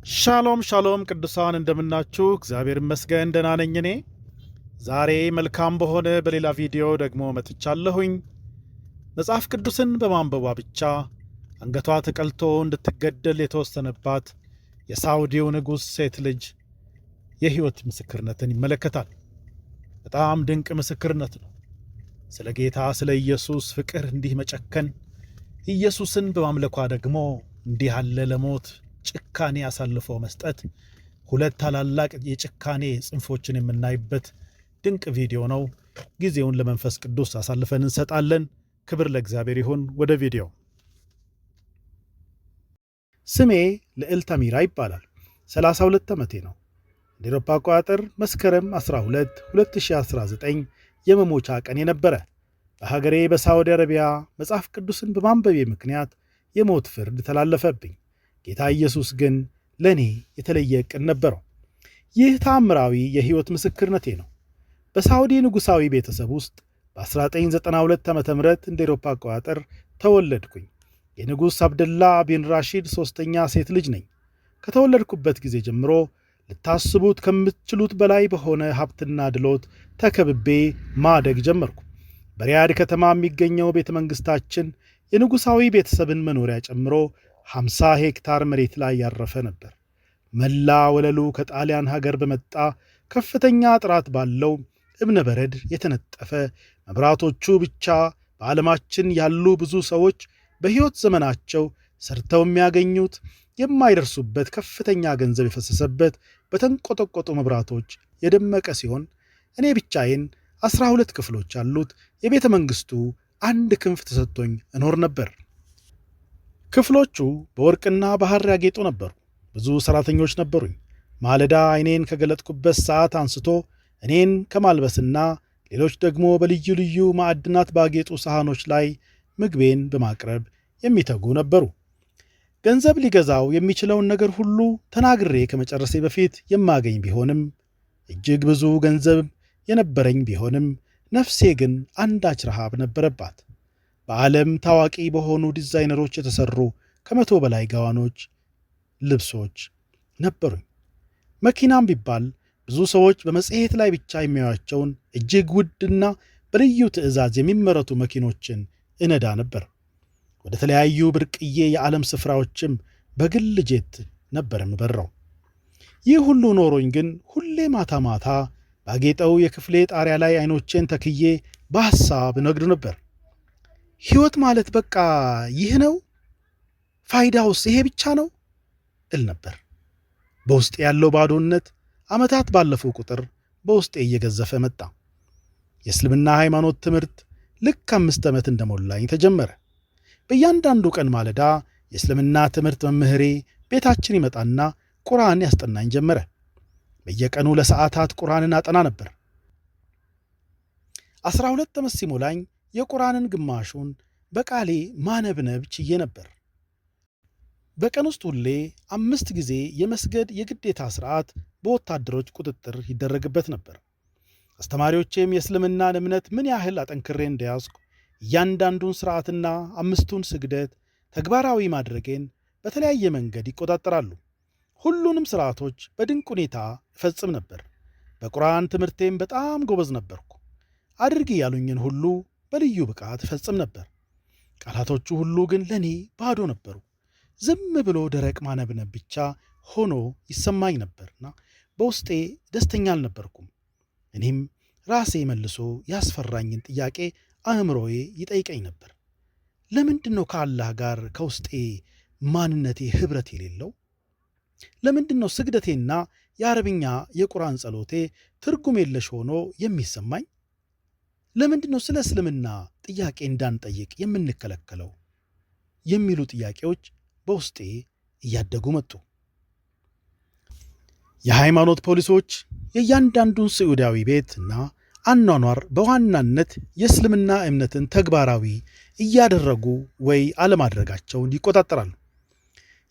ሻሎም ሻሎም ቅዱሳን እንደምናችሁ እግዚአብሔር ይመስገን ደህና ነኝ። እኔ ዛሬ መልካም በሆነ በሌላ ቪዲዮ ደግሞ መጥቻለሁኝ። መጽሐፍ ቅዱስን በማንበቧ ብቻ አንገቷ ተቀልቶ እንድትገደል የተወሰነባት የሳውዲው ንጉሥ ሴት ልጅ የሕይወት ምስክርነትን ይመለከታል። በጣም ድንቅ ምስክርነት ነው። ስለ ጌታ ስለ ኢየሱስ ፍቅር እንዲህ መጨከን፣ ኢየሱስን በማምለኳ ደግሞ እንዲህ ያለ ለሞት ጭካኔ አሳልፎ መስጠት፣ ሁለት ታላላቅ የጭካኔ ጽንፎችን የምናይበት ድንቅ ቪዲዮ ነው። ጊዜውን ለመንፈስ ቅዱስ አሳልፈን እንሰጣለን። ክብር ለእግዚአብሔር ይሁን። ወደ ቪዲዮ። ስሜ ልዕልት አሚራ ይባላል። 32 ዓመቴ ነው። እንደ አውሮፓ አቆጣጠር መስከረም 12 2019 የመሞቻ ቀን የነበረ በሀገሬ በሳዑዲ አረቢያ መጽሐፍ ቅዱስን በማንበቤ ምክንያት የሞት ፍርድ ተላለፈብኝ። ጌታ ኢየሱስ ግን ለእኔ የተለየ ዕቅድ ነበረው። ይህ ተአምራዊ የሕይወት ምስክርነቴ ነው። በሳዑዲ ንጉሣዊ ቤተሰብ ውስጥ በ1992 ዓ ም እንደ አውሮፓ አቆጣጠር ተወለድኩኝ። የንጉሥ አብደላ ቢን ራሺድ ሦስተኛ ሴት ልጅ ነኝ። ከተወለድኩበት ጊዜ ጀምሮ ልታስቡት ከምትችሉት በላይ በሆነ ሀብትና ድሎት ተከብቤ ማደግ ጀመርኩ። በሪያድ ከተማ የሚገኘው ቤተ መንግሥታችን የንጉሣዊ ቤተሰብን መኖሪያ ጨምሮ 50 ሄክታር መሬት ላይ ያረፈ ነበር። መላ ወለሉ ከጣሊያን ሀገር በመጣ ከፍተኛ ጥራት ባለው እብነ በረድ የተነጠፈ፣ መብራቶቹ ብቻ በዓለማችን ያሉ ብዙ ሰዎች በሕይወት ዘመናቸው ሰርተው የሚያገኙት የማይደርሱበት ከፍተኛ ገንዘብ የፈሰሰበት በተንቆጠቆጡ መብራቶች የደመቀ ሲሆን እኔ ብቻዬን 12 ክፍሎች ያሉት የቤተ መንግሥቱ አንድ ክንፍ ተሰጥቶኝ እኖር ነበር። ክፍሎቹ በወርቅና በሐር ያጌጡ ነበሩ። ብዙ ሠራተኞች ነበሩኝ። ማለዳ ዓይኔን ከገለጥኩበት ሰዓት አንስቶ እኔን ከማልበስና ሌሎች ደግሞ በልዩ ልዩ ማዕድናት ባጌጡ ሳህኖች ላይ ምግቤን በማቅረብ የሚተጉ ነበሩ። ገንዘብ ሊገዛው የሚችለውን ነገር ሁሉ ተናግሬ ከመጨረሴ በፊት የማገኝ ቢሆንም እጅግ ብዙ ገንዘብ የነበረኝ ቢሆንም ነፍሴ ግን አንዳች ረሃብ ነበረባት። በዓለም ታዋቂ በሆኑ ዲዛይነሮች የተሰሩ ከ100 በላይ ጋዋኖች፣ ልብሶች ነበሩኝ። መኪናም ቢባል ብዙ ሰዎች በመጽሔት ላይ ብቻ የሚያዩአቸውን እጅግ ውድና በልዩ ትዕዛዝ የሚመረቱ መኪኖችን እነዳ ነበር። ወደ ተለያዩ ብርቅዬ የዓለም ስፍራዎችም በግል ጄት ነበር የምበረው። ይህ ሁሉ ኖሮኝ ግን ሁሌ ማታ ማታ ባጌጠው የክፍሌ ጣሪያ ላይ ዓይኖቼን ተክዬ በሐሳብ እነግድ ነበር። ሕይወት ማለት በቃ ይህ ነው? ፋይዳውስ ይሄ ብቻ ነው እል ነበር። በውስጤ ያለው ባዶነት ዓመታት ባለፉ ቁጥር በውስጤ እየገዘፈ መጣ። የእስልምና ሃይማኖት ትምህርት ልክ 5 ዓመት እንደሞላኝ ተጀመረ። በእያንዳንዱ ቀን ማለዳ የእስልምና ትምህርት መምህሬ ቤታችን ይመጣና ቁርአን ያስጠናኝ ጀመረ። በየቀኑ ለሰዓታት ቁርአንን አጠና ነበር። 12 ዓመት ሲሞላኝ የቁርአንን ግማሹን በቃሌ ማነብነብ ችዬ ነበር። በቀን ውስጥ ሁሌ 5 ጊዜ የመስገድ የግዴታ ሥርዓት በወታደሮች ቁጥጥር ይደረግበት ነበር። አስተማሪዎቼም የእስልምናን እምነት ምን ያህል አጠንክሬ እንደያዝኩ እያንዳንዱን ሥርዓትና 5ቱን ስግደት ተግባራዊ ማድረጌን በተለያየ መንገድ ይቆጣጠራሉ። ሁሉንም ሥርዓቶች በድንቅ ሁኔታ እፈጽም ነበር። በቁርአን ትምህርቴም በጣም ጎበዝ ነበርኩ። አድርጊ ያሉኝን ሁሉ በልዩ ብቃት እፈጽም ነበር። ቃላቶቹ ሁሉ ግን ለእኔ ባዶ ነበሩ። ዝም ብሎ ደረቅ ማነብነብ ብቻ ሆኖ ይሰማኝ ነበርና በውስጤ ደስተኛ አልነበርኩም። እኔም ራሴ መልሶ ያስፈራኝን ጥያቄ አእምሮዬ ይጠይቀኝ ነበር። ለምንድን ነው ከአላህ ጋር ከውስጤ ማንነቴ ኅብረት የሌለው? ለምንድን ነው ስግደቴና የአረብኛ የቁርአን ጸሎቴ ትርጉም የለሽ ሆኖ የሚሰማኝ? ለምንድን ነው ስለ እስልምና ጥያቄ እንዳንጠይቅ የምንከለከለው? የሚሉ ጥያቄዎች በውስጤ እያደጉ መጡ። የሃይማኖት ፖሊሶች የእያንዳንዱን ስዑዳዊ ቤትና አኗኗር በዋናነት የእስልምና እምነትን ተግባራዊ እያደረጉ ወይ አለማድረጋቸውን ይቆጣጠራሉ።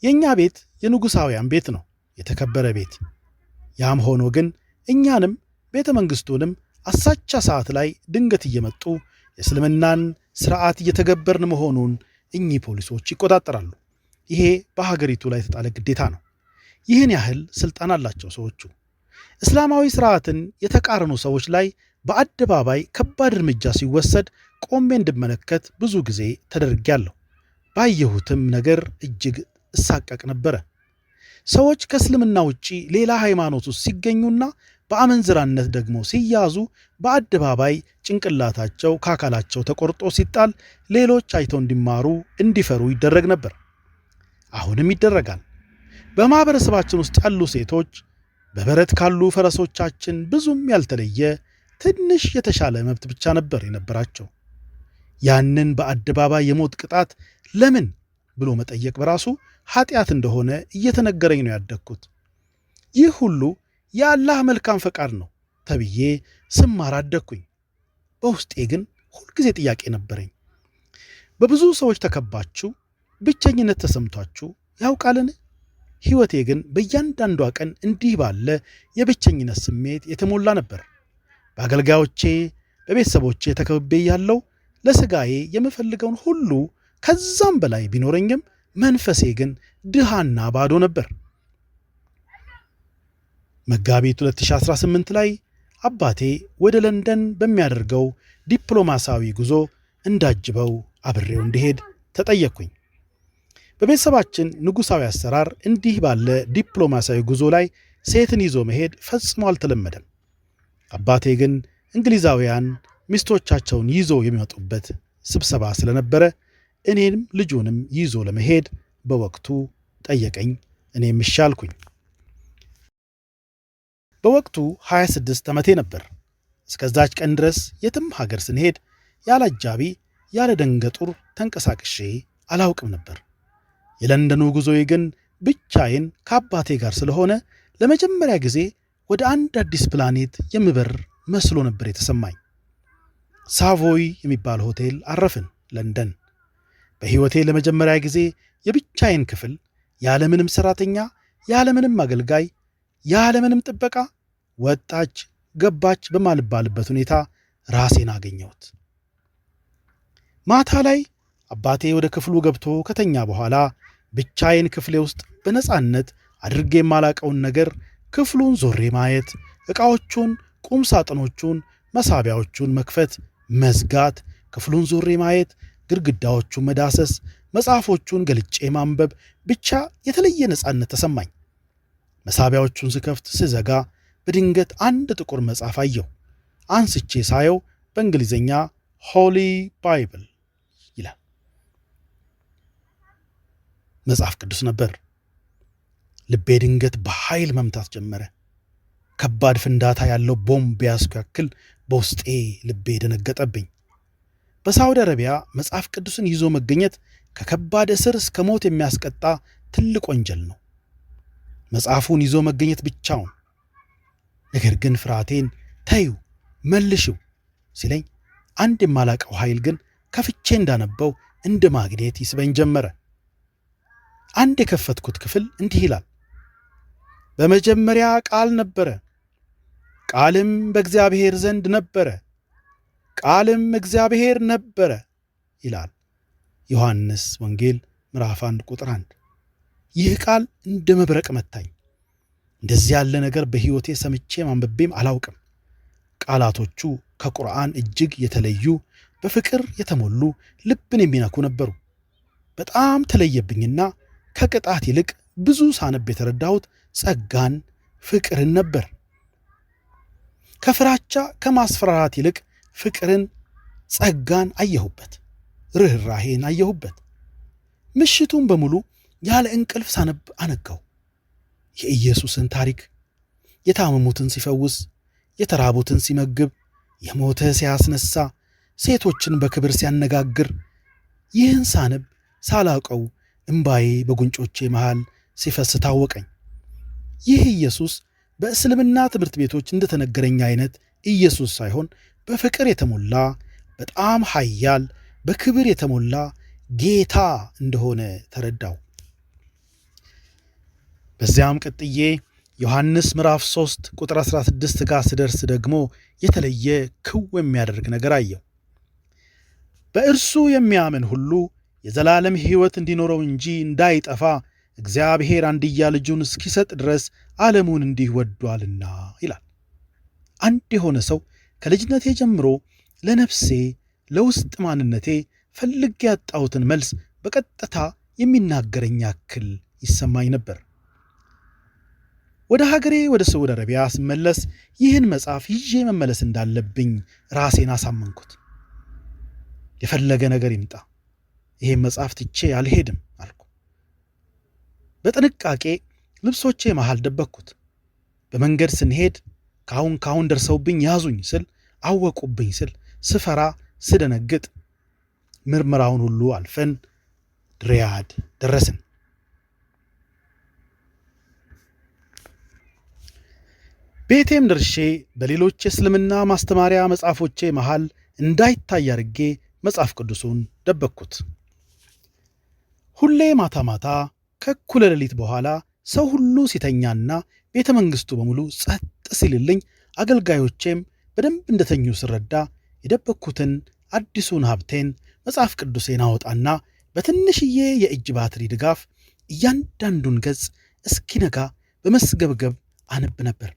የእኛ ቤት የንጉሣውያን ቤት ነው፣ የተከበረ ቤት። ያም ሆኖ ግን እኛንም ቤተ መንግሥቱንም አሳቻ ሰዓት ላይ ድንገት እየመጡ የእስልምናን ሥርዓት እየተገበርን መሆኑን እኚህ ፖሊሶች ይቆጣጠራሉ። ይሄ በሀገሪቱ ላይ የተጣለ ግዴታ ነው። ይህን ያህል ስልጣን አላቸው ሰዎቹ። እስላማዊ ስርዓትን የተቃረኑ ሰዎች ላይ በአደባባይ ከባድ እርምጃ ሲወሰድ ቆሜ እንድመለከት ብዙ ጊዜ ተደርጌያለሁ። ባየሁትም ነገር እጅግ እሳቀቅ ነበረ። ሰዎች ከእስልምና ውጪ ሌላ ሃይማኖት ውስጥ ሲገኙና በአመንዝራነት ደግሞ ሲያዙ በአደባባይ ጭንቅላታቸው ከአካላቸው ተቆርጦ ሲጣል ሌሎች አይተው እንዲማሩ እንዲፈሩ ይደረግ ነበር። አሁንም ይደረጋል። በማህበረሰባችን ውስጥ ያሉ ሴቶች በበረት ካሉ ፈረሶቻችን ብዙም ያልተለየ ትንሽ የተሻለ መብት ብቻ ነበር የነበራቸው። ያንን በአደባባይ የሞት ቅጣት ለምን ብሎ መጠየቅ በራሱ ኃጢአት እንደሆነ እየተነገረኝ ነው ያደግኩት። ይህ ሁሉ የአላህ መልካም ፈቃድ ነው ተብዬ ስማር አደግኩኝ። በውስጤ ግን ሁልጊዜ ጥያቄ ነበረኝ። በብዙ ሰዎች ተከባችሁ ብቸኝነት ተሰምቷችሁ ያውቃልን? ሕይወቴ ግን በእያንዳንዷ ቀን እንዲህ ባለ የብቸኝነት ስሜት የተሞላ ነበር። በአገልጋዮቼ በቤተሰቦቼ ተከብቤ ያለው ለሥጋዬ የምፈልገውን ሁሉ ከዛም በላይ ቢኖረኝም መንፈሴ ግን ድሃና ባዶ ነበር። መጋቢት 2018 ላይ አባቴ ወደ ለንደን በሚያደርገው ዲፕሎማሲያዊ ጉዞ እንዳጅበው አብሬው እንዲሄድ ተጠየቅኩኝ። በቤተሰባችን ንጉሣዊ አሰራር እንዲህ ባለ ዲፕሎማሲያዊ ጉዞ ላይ ሴትን ይዞ መሄድ ፈጽሞ አልተለመደም። አባቴ ግን እንግሊዛውያን ሚስቶቻቸውን ይዞ የሚመጡበት ስብሰባ ስለነበረ እኔንም ልጁንም ይዞ ለመሄድ በወቅቱ ጠየቀኝ። እኔም እሺ አልኩኝ። በወቅቱ 26 ዓመቴ ነበር። እስከዛች ቀን ድረስ የትም ሀገር ስንሄድ ያለ አጃቢ ያለ ደንገጡር ተንቀሳቅሼ አላውቅም ነበር። የለንደኑ ጉዞዬ ግን ብቻዬን ከአባቴ ጋር ስለሆነ ለመጀመሪያ ጊዜ ወደ አንድ አዲስ ፕላኔት የምበር መስሎ ነበር የተሰማኝ። ሳቮይ የሚባል ሆቴል አረፍን ለንደን። በሕይወቴ ለመጀመሪያ ጊዜ የብቻዬን ክፍል ያለምንም ሰራተኛ፣ ያለምንም አገልጋይ፣ ያለምንም ጥበቃ ወጣች ገባች በማልባልበት ሁኔታ ራሴን አገኘሁት። ማታ ላይ አባቴ ወደ ክፍሉ ገብቶ ከተኛ በኋላ ብቻዬን ክፍሌ ውስጥ በነፃነት አድርጌ የማላቀውን ነገር ክፍሉን ዞሬ ማየት፣ ዕቃዎቹን፣ ቁም ሳጥኖቹን፣ መሳቢያዎቹን መክፈት፣ መዝጋት፣ ክፍሉን ዞሬ ማየት፣ ግድግዳዎቹን መዳሰስ፣ መጽሐፎቹን ገልጬ ማንበብ፣ ብቻ የተለየ ነፃነት ተሰማኝ። መሳቢያዎቹን ስከፍት ስዘጋ በድንገት አንድ ጥቁር መጽሐፍ አየሁ። አንስቼ ሳየው በእንግሊዝኛ ሆሊ ባይብል ይላል። መጽሐፍ ቅዱስ ነበር። ልቤ ድንገት በኃይል መምታት ጀመረ። ከባድ ፍንዳታ ያለው ቦምብ ያዝኩ ያክል በውስጤ ልቤ ደነገጠብኝ። በሳውዲ አረቢያ መጽሐፍ ቅዱስን ይዞ መገኘት ከከባድ እስር እስከ ሞት የሚያስቀጣ ትልቅ ወንጀል ነው። መጽሐፉን ይዞ መገኘት ብቻውን። ነገር ግን ፍርሃቴን ተዩ መልሽው ሲለኝ አንድ የማላቀው ኃይል ግን ከፍቼ እንዳነበው እንደ ማግኔት ይስበኝ ጀመረ። አንድ የከፈትኩት ክፍል እንዲህ ይላል። በመጀመሪያ ቃል ነበረ፣ ቃልም በእግዚአብሔር ዘንድ ነበረ፣ ቃልም እግዚአብሔር ነበረ ይላል ዮሐንስ ወንጌል ምዕራፍ 1 ቁጥር 1። ይህ ቃል እንደ መብረቅ መታኝ። እንደዚህ ያለ ነገር በሕይወቴ ሰምቼ ማንበቤም አላውቅም። ቃላቶቹ ከቁርአን እጅግ የተለዩ፣ በፍቅር የተሞሉ፣ ልብን የሚነኩ ነበሩ። በጣም ተለየብኝና ከቅጣት ይልቅ ብዙ ሳነብ የተረዳሁት ጸጋን፣ ፍቅርን ነበር። ከፍራቻ ከማስፈራራት ይልቅ ፍቅርን፣ ጸጋን አየሁበት፣ ርኅራሄን አየሁበት። ምሽቱን በሙሉ ያለ እንቅልፍ ሳነብ አነጋው። የኢየሱስን ታሪክ፣ የታመሙትን ሲፈውስ፣ የተራቡትን ሲመግብ፣ የሞተ ሲያስነሳ፣ ሴቶችን በክብር ሲያነጋግር፣ ይህን ሳነብ ሳላውቀው እምባዬ በጉንጮቼ መሃል ሲፈስ ታወቀኝ። ይህ ኢየሱስ በእስልምና ትምህርት ቤቶች እንደተነገረኝ አይነት ኢየሱስ ሳይሆን በፍቅር የተሞላ በጣም ኃያል በክብር የተሞላ ጌታ እንደሆነ ተረዳው። በዚያም ቀጥዬ ዮሐንስ ምዕራፍ 3 ቁጥር 16 ጋር ስደርስ ደግሞ የተለየ ክው የሚያደርግ ነገር አየው። በእርሱ የሚያምን ሁሉ የዘላለም ሕይወት እንዲኖረው እንጂ እንዳይጠፋ እግዚአብሔር አንድያ ልጁን እስኪሰጥ ድረስ ዓለሙን እንዲህ ወዷልና ይላል። አንድ የሆነ ሰው ከልጅነቴ ጀምሮ ለነፍሴ ለውስጥ ማንነቴ ፈልጌ ያጣሁትን መልስ በቀጥታ የሚናገረኝ ያክል ይሰማኝ ነበር። ወደ ሀገሬ ወደ ሳዑዲ አረቢያ ስመለስ ይህን መጽሐፍ ይዤ መመለስ እንዳለብኝ ራሴን አሳመንኩት። የፈለገ ነገር ይምጣ ይህን መጽሐፍ ትቼ አልሄድም አልኩ። በጥንቃቄ ልብሶቼ መሃል ደበቅኩት። በመንገድ ስንሄድ ካሁን ደርሰውብኝ ያዙኝ ስል፣ አወቁብኝ ስል፣ ስፈራ ስደነግጥ፣ ምርመራውን ሁሉ አልፈን ሪያድ ደረስን። ቤቴም ደርሼ በሌሎች የእስልምና ማስተማሪያ መጽሐፎቼ መሃል እንዳይታይ አድርጌ መጽሐፍ ቅዱሱን ደበቅኩት። ሁሌ ማታ ማታ ከእኩለ ሌሊት በኋላ ሰው ሁሉ ሲተኛና ቤተ መንግሥቱ በሙሉ ጸጥ ሲልልኝ አገልጋዮቼም በደንብ እንደተኙ ስረዳ የደበቅኩትን አዲሱን ሀብቴን መጽሐፍ ቅዱሴን አወጣና በትንሽዬ የእጅ ባትሪ ድጋፍ እያንዳንዱን ገጽ እስኪነጋ በመስገብገብ አነብ ነበር።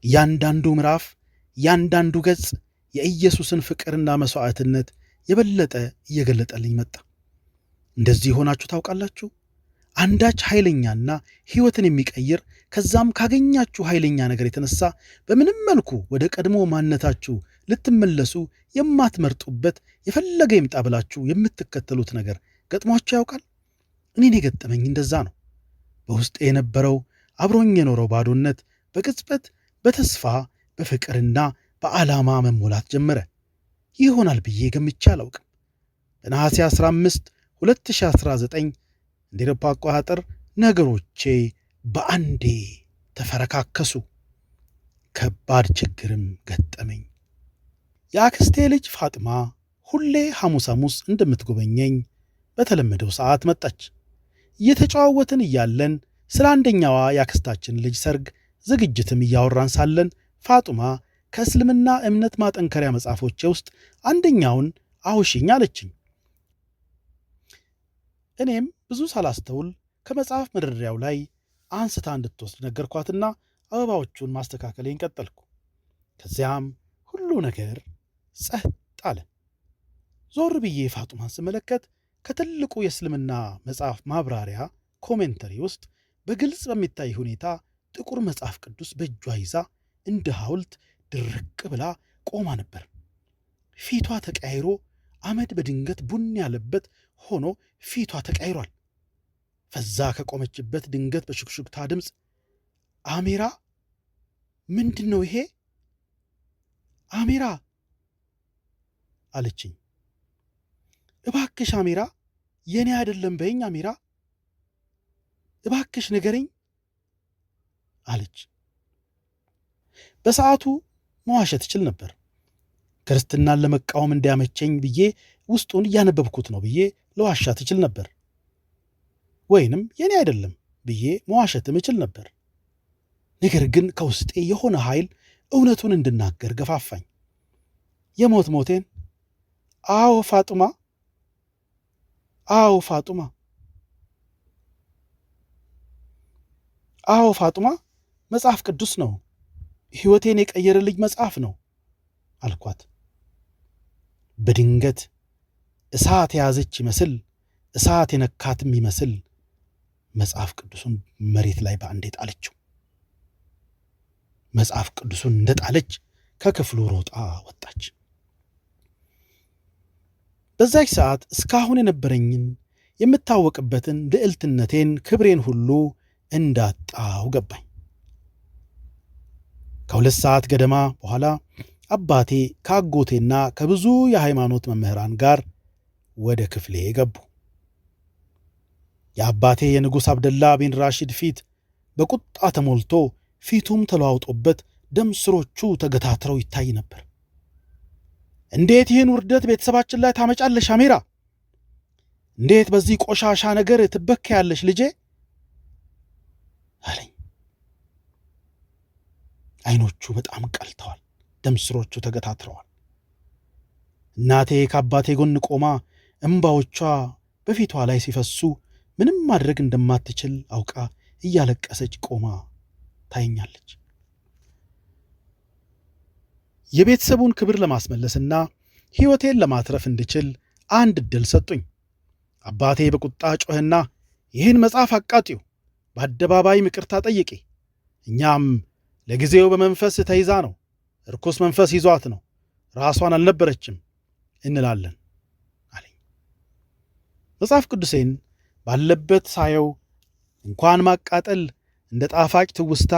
እያንዳንዱ ምዕራፍ፣ እያንዳንዱ ገጽ የኢየሱስን ፍቅርና መሥዋዕትነት የበለጠ እየገለጠልኝ መጣ። እንደዚህ ሆናችሁ ታውቃላችሁ? አንዳች ኃይለኛና ሕይወትን የሚቀይር ከዛም ካገኛችሁ ኃይለኛ ነገር የተነሳ በምንም መልኩ ወደ ቀድሞ ማንነታችሁ ልትመለሱ የማትመርጡበት የፈለገ ይምጣ ብላችሁ የምትከተሉት ነገር ገጥሟችሁ ያውቃል? እኔን የገጠመኝ እንደዛ ነው። በውስጤ የነበረው አብሮኝ የኖረው ባዶነት በቅጽበት በተስፋ በፍቅርና በዓላማ መሞላት ጀመረ። ይህ ይሆናል ብዬ ገምቼ አላውቅም። በነሐሴ 15 2019 እንደ አውሮፓ አቆጣጠር ነገሮቼ በአንዴ ተፈረካከሱ። ከባድ ችግርም ገጠመኝ። የአክስቴ ልጅ ፋጥማ ሁሌ ሐሙስ እንደምትጎበኘኝ በተለመደው ሰዓት መጣች። እየተጨዋወትን እያለን ስለ አንደኛዋ የአክስታችን ልጅ ሰርግ ዝግጅትም እያወራን ሳለን ፋጡማ ከእስልምና እምነት ማጠንከሪያ መጽሐፎቼ ውስጥ አንደኛውን አውሽኝ አለችኝ። እኔም ብዙ ሳላስተውል ከመጽሐፍ መደርደሪያው ላይ አንስታ እንድትወስድ ነገርኳትና አበባዎቹን ማስተካከሌን ቀጠልኩ። ከዚያም ሁሉ ነገር ጸጥ አለ። ዞር ብዬ ፋጡማን ስመለከት ከትልቁ የእስልምና መጽሐፍ ማብራሪያ ኮሜንተሪ ውስጥ በግልጽ በሚታይ ሁኔታ ጥቁር መጽሐፍ ቅዱስ በእጇ ይዛ እንደ ሐውልት ድርቅ ብላ ቆማ ነበር። ፊቷ ተቀያይሮ አመድ በድንገት ቡን ያለበት ሆኖ ፊቷ ተቀይሯል። ፈዛ ከቆመችበት ድንገት በሹክሹክታ ድምፅ አሜራ፣ ምንድን ነው ይሄ? አሜራ አለችኝ። እባክሽ አሜራ፣ የኔ አይደለም በይኝ አሜራ፣ እባክሽ ንገረኝ አለች። በሰዓቱ መዋሸት እችል ነበር። ክርስትናን ለመቃወም እንዲያመቸኝ ብዬ ውስጡን እያነበብኩት ነው ብዬ ለዋሻት እችል ነበር። ወይንም የኔ አይደለም ብዬ መዋሸትም እችል ነበር። ነገር ግን ከውስጤ የሆነ ኃይል እውነቱን እንድናገር ገፋፋኝ። የሞቴን አዎ ፋጡማ፣ አዎ ፋጡማ፣ አዎ ፋጡማ፣ መጽሐፍ ቅዱስ ነው፣ ሕይወቴን የቀየረልኝ መጽሐፍ ነው አልኳት። በድንገት እሳት የያዘች ይመስል እሳት የነካትም ይመስል መጽሐፍ ቅዱሱን መሬት ላይ በአንዴ ጣለችው። መጽሐፍ ቅዱሱን እንደጣለች ከክፍሉ ሮጣ ወጣች። በዛች ሰዓት እስካሁን የነበረኝን የምታወቅበትን ልዕልትነቴን፣ ክብሬን ሁሉ እንዳጣው ገባኝ። ከ2 ሰዓት ገደማ በኋላ አባቴ ከአጎቴና ከብዙ የሃይማኖት መምህራን ጋር ወደ ክፍሌ ገቡ። የአባቴ የንጉሥ አብደላ ቢን ራሺድ ፊት በቁጣ ተሞልቶ ፊቱም ተለዋውጦበት ደም ስሮቹ ተገታትረው ይታይ ነበር። እንዴት ይህን ውርደት ቤተሰባችን ላይ ታመጫለሽ አሜራ? እንዴት በዚህ ቆሻሻ ነገር ትበከያለሽ ልጄ አለኝ። አይኖቹ በጣም ቀልተዋል፣ ደም ስሮቹ ተገታትረዋል። እናቴ ከአባቴ ጎን ቆማ እምባዎቿ በፊቷ ላይ ሲፈሱ ምንም ማድረግ እንደማትችል አውቃ እያለቀሰች ቆማ ታየኛለች። የቤተሰቡን ክብር ለማስመለስና ሕይወቴን ለማትረፍ እንድችል አንድ ዕድል ሰጡኝ። አባቴ በቁጣ ጮኸና ይህን መጽሐፍ አቃጢው፣ በአደባባይ ይቅርታ ጠይቂ፣ እኛም ለጊዜው በመንፈስ ተይዛ ነው፣ ርኩስ መንፈስ ይዟት ነው፣ ራሷን አልነበረችም እንላለን አለኝ። መጽሐፍ ቅዱሴን ባለበት ሳየው እንኳን ማቃጠል እንደ ጣፋጭ ትውስታ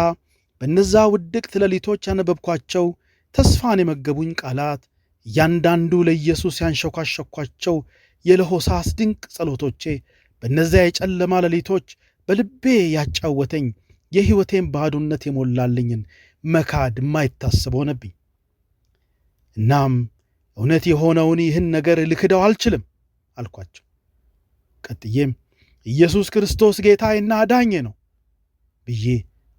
በነዛ ውድቅት ሌሊቶች ያነበብኳቸው ተስፋን የመገቡኝ ቃላት እያንዳንዱ ለኢየሱስ ያንሸኳሸኳቸው የለሆሳስ ድንቅ ጸሎቶቼ በእነዚያ የጨለማ ሌሊቶች በልቤ ያጫወተኝ የሕይወቴን ባዶነት የሞላልኝን መካድ የማይታሰብ ሆነብኝ። እናም እውነት የሆነውን ይህን ነገር ልክደው አልችልም አልኳቸው። ቀጥዬም ኢየሱስ ክርስቶስ ጌታዬና አዳኜ ነው ብዬ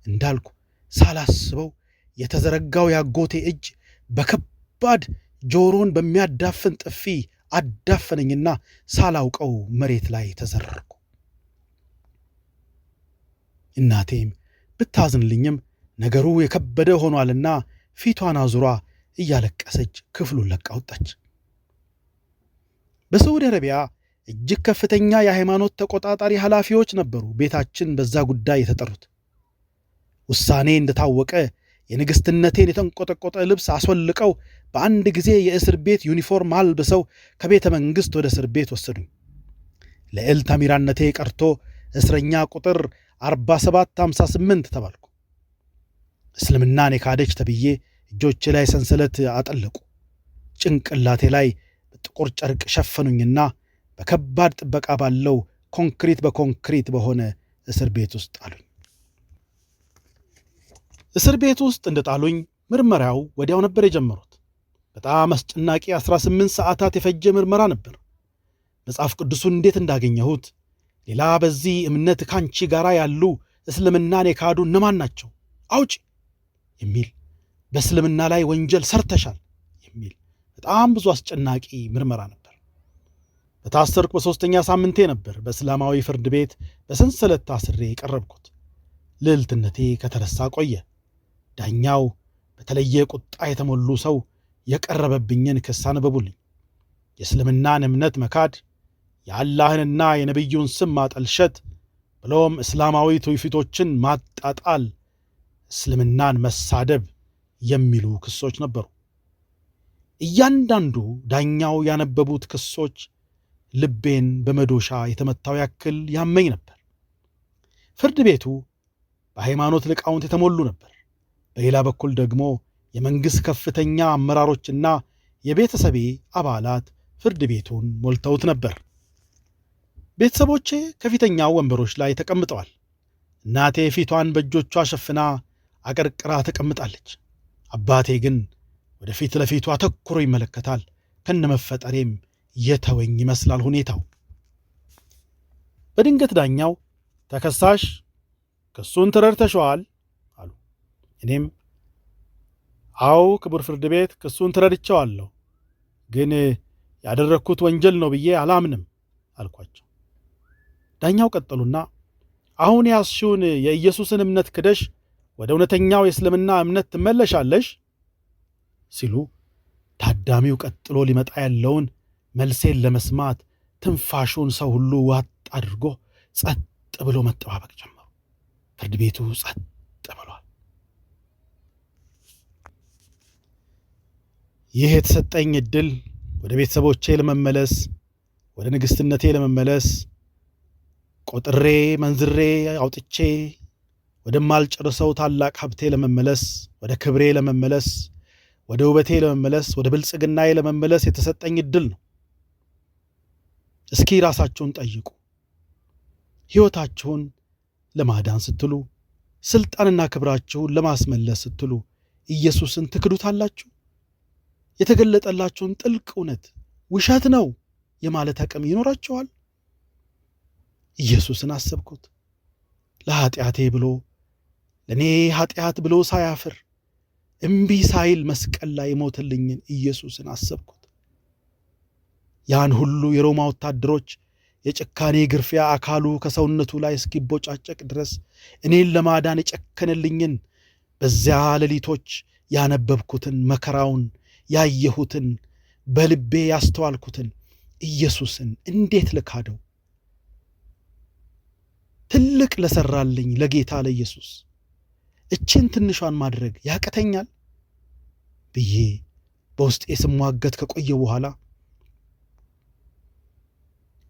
እንዳልኩ ሳላስበው የተዘረጋው ያጎቴ እጅ በከባድ ጆሮን በሚያዳፍን ጥፊ አዳፈነኝና ሳላውቀው መሬት ላይ ተዘረርኩ። እናቴም ብታዝንልኝም ነገሩ የከበደ ሆኗልና ፊቷን አዙራ እያለቀሰች ክፍሉን ለቃ ወጣች። በሳዑዲ አረቢያ እጅግ ከፍተኛ የሃይማኖት ተቆጣጣሪ ኃላፊዎች ነበሩ ቤታችን በዛ ጉዳይ የተጠሩት። ውሳኔ እንደታወቀ የንግሥትነቴን የተንቆጠቆጠ ልብስ አስወልቀው በአንድ ጊዜ የእስር ቤት ዩኒፎርም አልብሰው ከቤተ መንግሥት ወደ እስር ቤት ወሰዱኝ። ልዕልት አሚራነቴ ቀርቶ እስረኛ ቁጥር 4758 ተባልኩ። እስልምናን የካደች ተብዬ እጆቼ ላይ ሰንሰለት አጠለቁ። ጭንቅላቴ ላይ ጥቁር ጨርቅ ሸፈኑኝና በከባድ ጥበቃ ባለው ኮንክሪት በኮንክሪት በሆነ እስር ቤት ውስጥ ጣሉኝ። እስር ቤት ውስጥ እንደጣሉኝ ምርመራው ወዲያው ነበር የጀመሩት። በጣም አስጨናቂ 18 ሰዓታት የፈጀ ምርመራ ነበር። መጽሐፍ ቅዱሱን እንዴት እንዳገኘሁት፣ ሌላ በዚህ እምነት ካንቺ ጋር ያሉ እስልምናን የካዱ እነማን ናቸው አውጪ የሚል፣ በእስልምና ላይ ወንጀል ሰርተሻል የሚል በጣም ብዙ አስጨናቂ ምርመራ ነበር። በታሰርኩ በሦስተኛ ሳምንቴ ነበር በእስላማዊ ፍርድ ቤት በሰንሰለት ታስሬ የቀረብኩት። ልዕልትነቴ ከተረሳ ቆየ። ዳኛው በተለየ ቁጣ የተሞሉ ሰው የቀረበብኝን ክስ አነበቡልኝ። የእስልምናን እምነት መካድ፣ የአላህንና የነቢዩን ስም ማጠልሸት፣ ብሎም እስላማዊ ትውፊቶችን ማጣጣል፣ እስልምናን መሳደብ የሚሉ ክሶች ነበሩ። እያንዳንዱ ዳኛው ያነበቡት ክሶች ልቤን በመዶሻ የተመታው ያክል ያመኝ ነበር። ፍርድ ቤቱ በሃይማኖት ሊቃውንት የተሞሉ ነበር። በሌላ በኩል ደግሞ የመንግሥት ከፍተኛ አመራሮችና የቤተሰቤ አባላት ፍርድ ቤቱን ሞልተውት ነበር። ቤተሰቦቼ ከፊተኛው ወንበሮች ላይ ተቀምጠዋል። እናቴ ፊቷን በእጆቿ ሸፍና አቀርቅራ ተቀምጣለች። አባቴ ግን ወደ ፊት ለፊቱ አተኩሮ ይመለከታል። ከነመፈጠሬም የተወኝ ይመስላል ሁኔታው። በድንገት ዳኛው ተከሳሽ ክሱን ተረድተሽዋል አሉ። እኔም አዎ ክቡር ፍርድ ቤት ክሱን ተረድቼዋለሁ፣ ግን ያደረግኩት ወንጀል ነው ብዬ አላምንም አልኳቸው። ዳኛው ቀጠሉና አሁን ያስሽውን የኢየሱስን እምነት ክደሽ ወደ እውነተኛው የእስልምና እምነት ትመለሻለሽ ሲሉ ታዳሚው ቀጥሎ ሊመጣ ያለውን መልሴን ለመስማት ትንፋሹን ሰው ሁሉ ዋጥ አድርጎ ጸጥ ብሎ መጠባበቅ ጀመሩ። ፍርድ ቤቱ ጸጥ ብሏል። ይህ የተሰጠኝ ዕድል ወደ ቤተሰቦቼ ለመመለስ፣ ወደ ንግሥትነቴ ለመመለስ፣ ቆጥሬ መንዝሬ አውጥቼ ወደማልጨርሰው ታላቅ ሀብቴ ለመመለስ፣ ወደ ክብሬ ለመመለስ፣ ወደ ውበቴ ለመመለስ፣ ወደ ብልጽግናዬ ለመመለስ የተሰጠኝ ዕድል ነው። እስኪ ራሳችሁን ጠይቁ። ሕይወታችሁን ለማዳን ስትሉ፣ ሥልጣንና ክብራችሁን ለማስመለስ ስትሉ ኢየሱስን ትክዱታላችሁ? የተገለጠላችሁን ጥልቅ እውነት ውሸት ነው የማለት አቅም ይኖራችኋል? ኢየሱስን አሰብኩት። ለኃጢአቴ ብሎ ለእኔ ኃጢአት ብሎ ሳያፍር እምቢ ሳይል መስቀል ላይ የሞተልኝን ኢየሱስን አሰብኩት። ያን ሁሉ የሮማ ወታደሮች የጭካኔ ግርፊያ አካሉ ከሰውነቱ ላይ እስኪቦጫጨቅ ድረስ እኔን ለማዳን የጨከነልኝን በዚያ ሌሊቶች ያነበብኩትን መከራውን ያየሁትን በልቤ ያስተዋልኩትን ኢየሱስን እንዴት ልካደው? ትልቅ ለሰራልኝ ለጌታ ለኢየሱስ እችን ትንሿን ማድረግ ያቅተኛል ብዬ በውስጤ ስሟገት ከቆየ በኋላ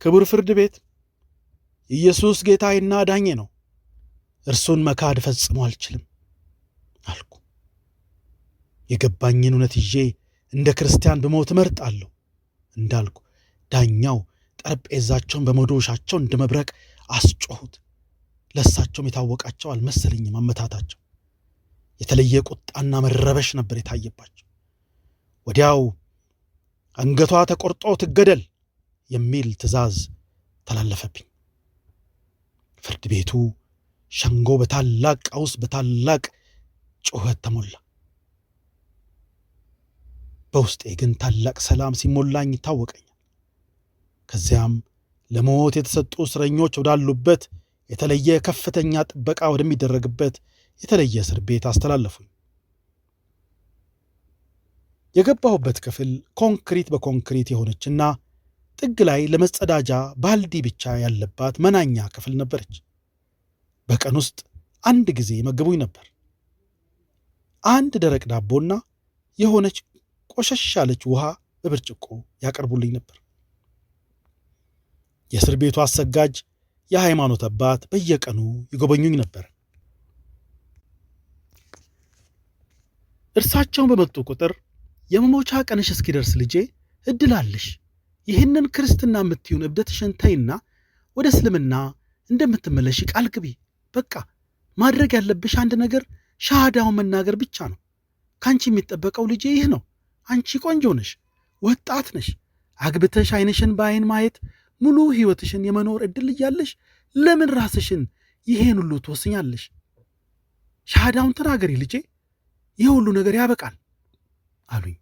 ክቡር ፍርድ ቤት ኢየሱስ ጌታዬና ዳኜ ነው፣ እርሱን መካድ ፈጽሞ አልችልም አልኩ። የገባኝን እውነት ይዤ እንደ ክርስቲያን በሞት እመርጣለሁ እንዳልኩ ዳኛው ጠረጴዛቸውን በመዶሻቸው እንደ መብረቅ አስጮሁት። ለሳቸውም የታወቃቸው አልመሰለኝም። አመታታቸው የተለየ ቁጣና መረበሽ ነበር የታየባቸው። ወዲያው አንገቷ ተቆርጦ ትገደል የሚል ትዕዛዝ ተላለፈብኝ። ፍርድ ቤቱ ሸንጎ በታላቅ ቀውስ በታላቅ ጩኸት ተሞላ። በውስጤ ግን ታላቅ ሰላም ሲሞላኝ ይታወቀኛል። ከዚያም ለሞት የተሰጡ እስረኞች ወዳሉበት የተለየ ከፍተኛ ጥበቃ ወደሚደረግበት የተለየ እስር ቤት አስተላለፉኝ። የገባሁበት ክፍል ኮንክሪት በኮንክሪት የሆነችና ጥግ ላይ ለመጸዳጃ ባልዲ ብቻ ያለባት መናኛ ክፍል ነበረች። በቀን ውስጥ አንድ ጊዜ መገቡኝ ነበር። አንድ ደረቅ ዳቦና የሆነች ቆሸሽ ያለች ውሃ በብርጭቆ ያቀርቡልኝ ነበር። የእስር ቤቱ አሰጋጅ የሃይማኖት አባት በየቀኑ ይጎበኙኝ ነበር። እርሳቸውን በመጡ ቁጥር የመሞቻ ቀንሽ እስኪደርስ ልጄ እድላለሽ፣ ይህንን ክርስትና የምትዩን እብደትሽን ተይና ወደ እስልምና እንደምትመለሽ ቃል ግቢ። በቃ ማድረግ ያለብሽ አንድ ነገር ሻሃዳውን መናገር ብቻ ነው። ካንቺ የሚጠበቀው ልጄ ይህ ነው። አንቺ ቆንጆ ነሽ፣ ወጣት ነሽ፣ አግብተሽ ዓይንሽን በዓይን ማየት ሙሉ ሕይወትሽን የመኖር ዕድል እያለሽ ለምን ራስሽን ይሄን ሁሉ ትወስኛለሽ? ሻሃዳውን ተናገሪ ልጄ፣ ይህ ሁሉ ነገር ያበቃል አሉኝ።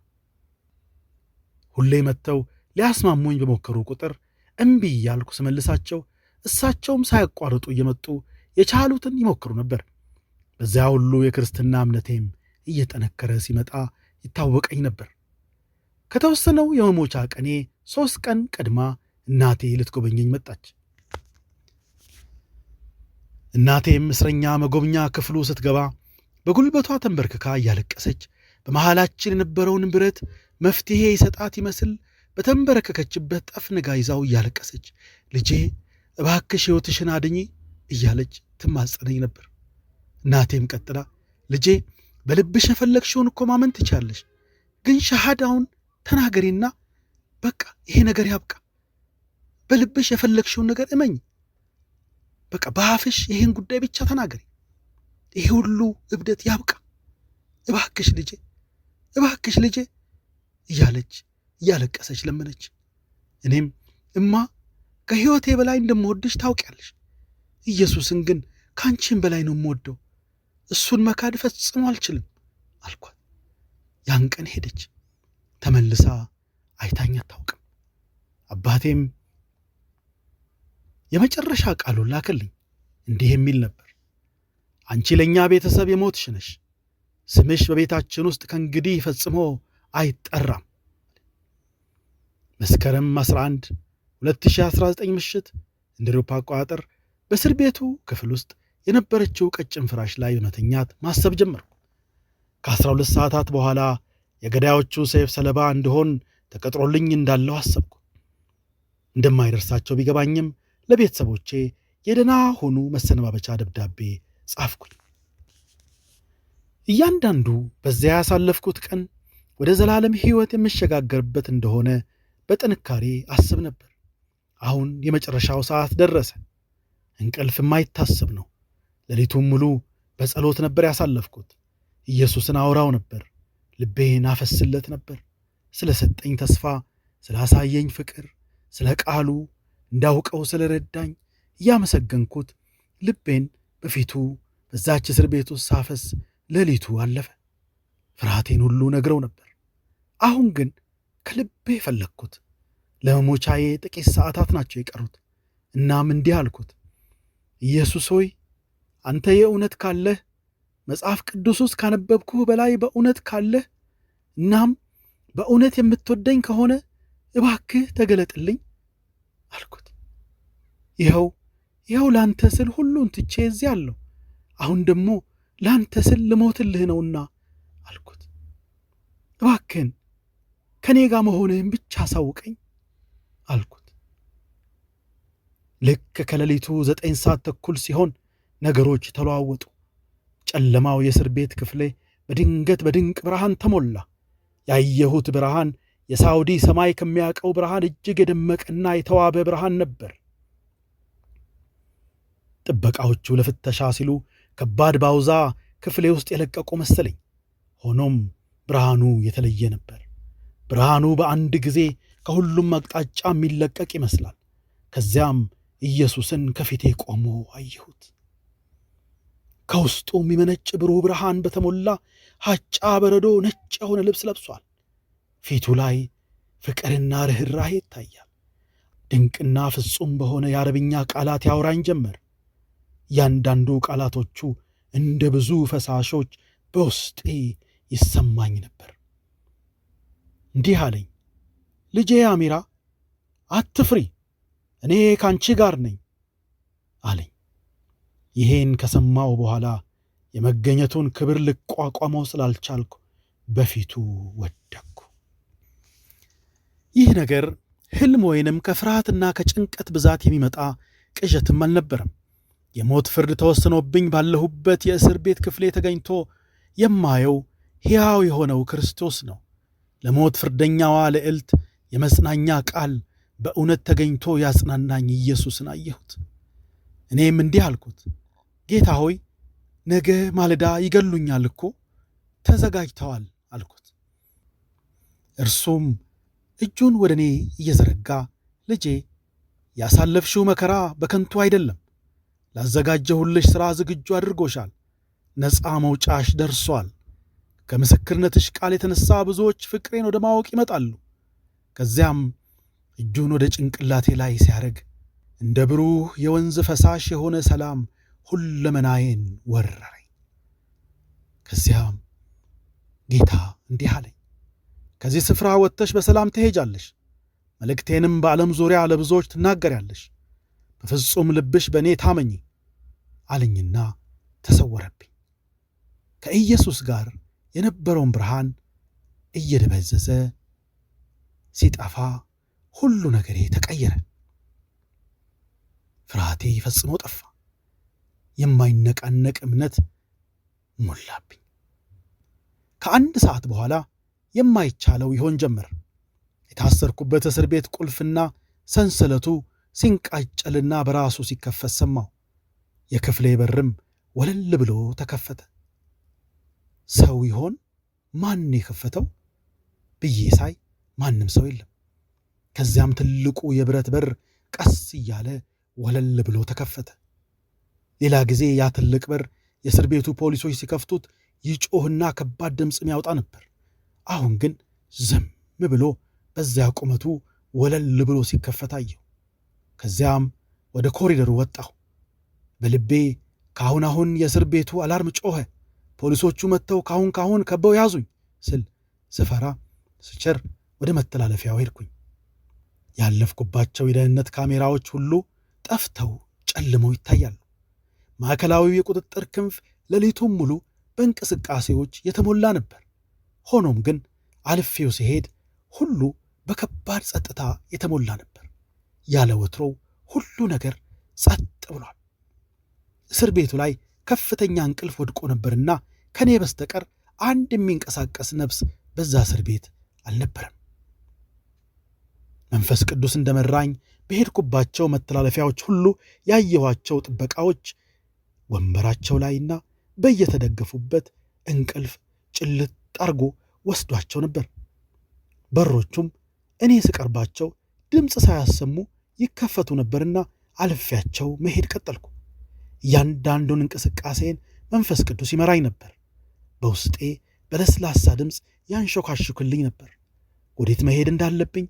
ሁሌ መጥተው ሊያስማሙኝ በሞከሩ ቁጥር እምቢ እያልኩ ስመልሳቸው እሳቸውም ሳያቋርጡ እየመጡ የቻሉትን ይሞክሩ ነበር። በዚያ ሁሉ የክርስትና እምነቴም እየጠነከረ ሲመጣ ይታወቀኝ ነበር። ከተወሰነው የመሞቻ ቀኔ 3 ቀን ቀድማ እናቴ ልትጎበኘኝ መጣች። እናቴም እስረኛ መጎብኛ ክፍሉ ስትገባ በጉልበቷ ተንበርክካ እያለቀሰች በመሃላችን የነበረውን ብረት መፍትሄ ይሰጣት ይመስል በተንበረከከችበት ጠፍንጋ ይዛው እያለቀሰች ልጄ እባክሽ ሕይወትሽን አድኚ እያለች ትማጸነኝ ነበር። እናቴም ቀጥላ ልጄ በልብሽ የፈለግሽውን እኮ ማመን ትቻለሽ፣ ግን ሻሃዳውን ተናገሪና በቃ ይሄ ነገር ያብቃ። በልብሽ የፈለግሽውን ነገር እመኝ፣ በቃ በአፍሽ ይሄን ጉዳይ ብቻ ተናገሪ። ይሄ ሁሉ እብደት ያብቃ፣ እባክሽ ልጄ፣ እባክሽ ልጄ እያለች እያለቀሰች ለመነች። እኔም እማ ከሕይወቴ በላይ እንደምወድሽ ታውቂያለሽ፣ ኢየሱስን ግን ከአንቺም በላይ ነው የምወደው፣ እሱን መካድ ፈጽሞ አልችልም አልኳት። ያን ቀን ሄደች። ተመልሳ አይታኝ አታውቅም። አባቴም የመጨረሻ ቃሉን ላከልኝ። እንዲህ የሚል ነበር፣ አንቺ ለእኛ ቤተሰብ የሞትሽ ነሽ፣ ስምሽ በቤታችን ውስጥ ከእንግዲህ ፈጽሞ አይጠራም። መስከረም 11 2019 ምሽት እንደ አውሮፓ አቆጣጠር በእስር ቤቱ ክፍል ውስጥ የነበረችው ቀጭን ፍራሽ ላይ በመተኛት ማሰብ ጀመርኩ። ከ12 ሰዓታት በኋላ የገዳዮቹ ሰይፍ ሰለባ እንደሆን ተቀጥሮልኝ እንዳለው አሰብኩ። እንደማይደርሳቸው ቢገባኝም ለቤተሰቦቼ የደህና ሆኑ መሰነባበቻ ደብዳቤ ጻፍኩኝ። እያንዳንዱ በዚያ ያሳለፍኩት ቀን ወደ ዘላለም ሕይወት የምሸጋገርበት እንደሆነ በጥንካሬ አስብ ነበር። አሁን የመጨረሻው ሰዓት ደረሰ። እንቅልፍ የማይታሰብ ነው። ሌሊቱን ሙሉ በጸሎት ነበር ያሳለፍኩት። ኢየሱስን አውራው ነበር፣ ልቤን አፈስለት ነበር። ስለ ሰጠኝ ተስፋ፣ ስላሳየኝ ፍቅር፣ ስለ ቃሉ እንዳውቀው ስለ ረዳኝ እያመሰገንኩት ልቤን በፊቱ በዛች እስር ቤት ውስጥ ሳፈስ ሌሊቱ አለፈ። ፍርሃቴን ሁሉ ነግረው ነበር። አሁን ግን ከልቤ ፈለግኩት። ለመሞቻዬ ጥቂት ሰዓታት ናቸው የቀሩት። እናም እንዲህ አልኩት፣ ኢየሱስ ሆይ አንተ የእውነት ካለህ መጽሐፍ ቅዱስ ውስጥ ካነበብኩህ በላይ በእውነት ካለህ እናም በእውነት የምትወደኝ ከሆነ እባክህ ተገለጥልኝ አልኩት። ይኸው ላንተ ስል ሁሉን ትቼ እዚህ አለሁ። አሁን ደግሞ ላንተ ስል ልሞትልህ ነውና አልኩት። እባክህን ከኔ ጋር መሆንህን ብቻ አሳውቀኝ አልኩት። ልክ ከሌሊቱ 9 ሰዓት ተኩል ሲሆን ነገሮች ተለዋወጡ። ጨለማው የእስር ቤት ክፍሌ በድንገት በድንቅ ብርሃን ተሞላ። ያየሁት ብርሃን የሳውዲ ሰማይ ከሚያውቀው ብርሃን እጅግ የደመቀና የተዋበ ብርሃን ነበር። ጥበቃዎቹ ለፍተሻ ሲሉ ከባድ ባውዛ ክፍሌ ውስጥ የለቀቁ መሰለኝ። ሆኖም ብርሃኑ የተለየ ነበር። ብርሃኑ በአንድ ጊዜ ከሁሉም አቅጣጫ የሚለቀቅ ይመስላል። ከዚያም ኢየሱስን ከፊቴ ቆሞ አየሁት። ከውስጡ የሚመነጭ ብሩህ ብርሃን በተሞላ ሐጫ በረዶ ነጭ የሆነ ልብስ ለብሷል። ፊቱ ላይ ፍቅርና ርኅራኄ ይታያል። ድንቅና ፍጹም በሆነ የአረብኛ ቃላት ያወራኝ ጀመር። እያንዳንዱ ቃላቶቹ እንደ ብዙ ፈሳሾች በውስጤ ይሰማኝ ነበር። እንዲህ አለኝ፣ ልጄ አሚራ አትፍሪ፣ እኔ ካንቺ ጋር ነኝ አለኝ። ይሄን ከሰማው በኋላ የመገኘቱን ክብር ልቋቋመው ስላልቻልኩ በፊቱ ወደቅኩ። ይህ ነገር ሕልም ወይንም ከፍርሃትና ከጭንቀት ብዛት የሚመጣ ቅዠትም አልነበረም። የሞት ፍርድ ተወስኖብኝ ባለሁበት የእስር ቤት ክፍሌ ተገኝቶ የማየው ሕያው የሆነው ክርስቶስ ነው። ለሞት ፍርደኛዋ ልዕልት የመጽናኛ ቃል በእውነት ተገኝቶ ያጽናናኝ ኢየሱስን አየሁት። እኔም እንዲህ አልኩት፣ ጌታ ሆይ ነገ ማለዳ ይገሉኛል እኮ ተዘጋጅተዋል አልኩት። እርሱም እጁን ወደ እኔ እየዘረጋ ልጄ ያሳለፍሽው መከራ በከንቱ አይደለም፣ ላዘጋጀሁልሽ ሥራ ዝግጁ አድርጎሻል፣ ነፃ መውጫሽ ደርሷል። ከምስክርነትሽ ቃል የተነሳ ብዙዎች ፍቅሬን ወደ ማወቅ ይመጣሉ። ከዚያም እጁን ወደ ጭንቅላቴ ላይ ሲያደርግ እንደ ብሩህ የወንዝ ፈሳሽ የሆነ ሰላም ሁለመናዬን ወረረኝ። ከዚያም ጌታ እንዲህ አለኝ፣ ከዚህ ስፍራ ወጥተሽ በሰላም ትሄጃለሽ፣ መልእክቴንም በዓለም ዙሪያ ለብዙዎች ትናገሪያለሽ። በፍጹም ልብሽ በእኔ ታመኚ አለኝና ተሰወረብኝ። ከኢየሱስ ጋር የነበረውን ብርሃን እየደበዘዘ ሲጠፋ ሁሉ ነገሬ ተቀየረ። ፍርሃቴ ፈጽሞ ጠፋ። የማይነቃነቅ እምነት ሞላብኝ። ከአንድ ሰዓት በኋላ የማይቻለው ይሆን ጀመር። የታሰርኩበት እስር ቤት ቁልፍና ሰንሰለቱ ሲንቃጨልና በራሱ ሲከፈት ሰማሁ። የክፍሌ በርም ወለል ብሎ ተከፈተ። ሰው ይሆን? ማን የከፈተው ብዬ ሳይ ማንም ሰው የለም። ከዚያም ትልቁ የብረት በር ቀስ እያለ ወለል ብሎ ተከፈተ። ሌላ ጊዜ ያ ትልቅ በር የእስር ቤቱ ፖሊሶች ሲከፍቱት ይጮህና ከባድ ድምፅ የሚያወጣ ነበር። አሁን ግን ዝም ብሎ በዚያ ቁመቱ ወለል ብሎ ሲከፈት አየሁ። ከዚያም ወደ ኮሪደሩ ወጣሁ። በልቤ ካሁን አሁን የእስር ቤቱ አላርም ጮኸ፣ ፖሊሶቹ መጥተው ካሁን ከበው ያዙኝ ስል ስፈራ ስቸር ወደ መተላለፊያው ሄድኩኝ። ያለፍኩባቸው የደህንነት ካሜራዎች ሁሉ ጠፍተው ጨልመው ይታያሉ። ማዕከላዊው የቁጥጥር ክንፍ ሌሊቱን ሙሉ በእንቅስቃሴዎች የተሞላ ነበር። ሆኖም ግን አልፌው ሲሄድ ሁሉ በከባድ ጸጥታ የተሞላ ነበር። ያለ ወትሮው ሁሉ ነገር ጸጥ ብሏል። እስር ቤቱ ላይ ከፍተኛ እንቅልፍ ወድቆ ነበርና ከኔ በስተቀር አንድ የሚንቀሳቀስ ነፍስ በዛ እስር ቤት አልነበረም። መንፈስ ቅዱስ እንደመራኝ በሄድኩባቸው መተላለፊያዎች ሁሉ ያየኋቸው ጥበቃዎች ወንበራቸው ላይና በየተደገፉበት እንቅልፍ ጭልጥ አርጎ ወስዷቸው ነበር። በሮቹም እኔ ስቀርባቸው ድምፅ ሳያሰሙ ይከፈቱ ነበርና አልፌያቸው መሄድ ቀጠልኩ። እያንዳንዱን እንቅስቃሴን መንፈስ ቅዱስ ይመራኝ ነበር። በውስጤ በለስላሳ ድምፅ ያንሾካሹክልኝ ነበር። ወዴት መሄድ እንዳለብኝ፣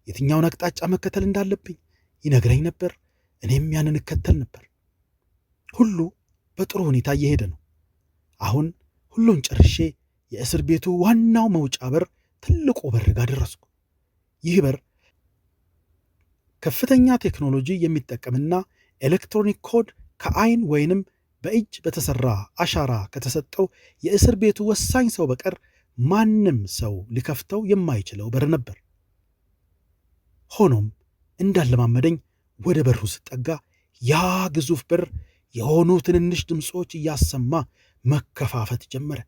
የትኛውን አቅጣጫ መከተል እንዳለብኝ ይነግረኝ ነበር። እኔም ያንን እከተል ነበር። ሁሉ በጥሩ ሁኔታ እየሄደ ነው። አሁን ሁሉን ጨርሼ የእስር ቤቱ ዋናው መውጫ በር ትልቁ በር ጋር ደረስኩ። ይህ በር ከፍተኛ ቴክኖሎጂ የሚጠቀምና ኤሌክትሮኒክ ኮድ ከአይን ወይንም በእጅ በተሰራ አሻራ ከተሰጠው የእስር ቤቱ ወሳኝ ሰው በቀር ማንም ሰው ሊከፍተው የማይችለው በር ነበር። ሆኖም እንዳለማመደኝ ወደ በሩ ስጠጋ ያ ግዙፍ በር የሆኑ ትንንሽ ድምፆች እያሰማ መከፋፈት ጀመረ።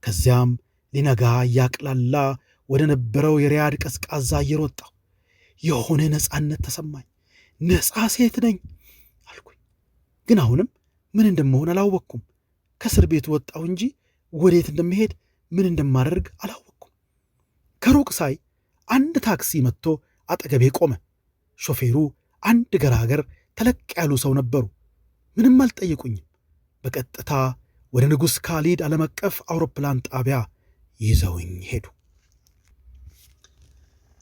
ከዚያም ሊነጋ እያቅላላ ወደ ነበረው የሪያድ ቀዝቃዛ አየር ወጣሁ። የሆነ ነፃነት ተሰማኝ። ነፃ ሴት ነኝ አልኩኝ። ግን አሁንም ምን እንደምሆን አላወቅኩም። ከእስር ቤቱ ወጣሁ እንጂ ወዴት እንደምሄድ ምን እንደማደርግ አላወቅኩም። ከሩቅ ሳይ አንድ ታክሲ መጥቶ አጠገቤ ቆመ። ሾፌሩ አንድ ገራገር ተለቅ ያሉ ሰው ነበሩ። ምንም አልጠየቁኝም። በቀጥታ ወደ ንጉሥ ካሊድ ዓለም አቀፍ አውሮፕላን ጣቢያ ይዘውኝ ሄዱ።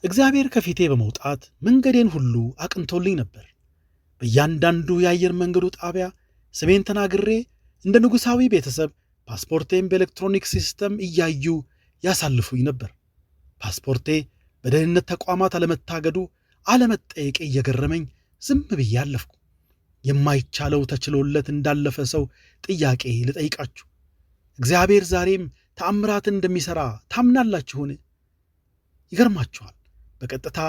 እግዚአብሔር ከፊቴ በመውጣት መንገዴን ሁሉ አቅንቶልኝ ነበር። በእያንዳንዱ የአየር መንገዱ ጣቢያ ስሜን ተናግሬ እንደ ንጉሣዊ ቤተሰብ ፓስፖርቴን በኤሌክትሮኒክ ሲስተም እያዩ ያሳልፉኝ ነበር። ፓስፖርቴ በደህንነት ተቋማት አለመታገዱ አለመጠየቄ እየገረመኝ ዝም ብዬ አለፍኩ። የማይቻለው ተችሎለት እንዳለፈ ሰው ጥያቄ ልጠይቃችሁ። እግዚአብሔር ዛሬም ተአምራትን እንደሚሠራ ታምናላችሁን? ይገርማችኋል። በቀጥታ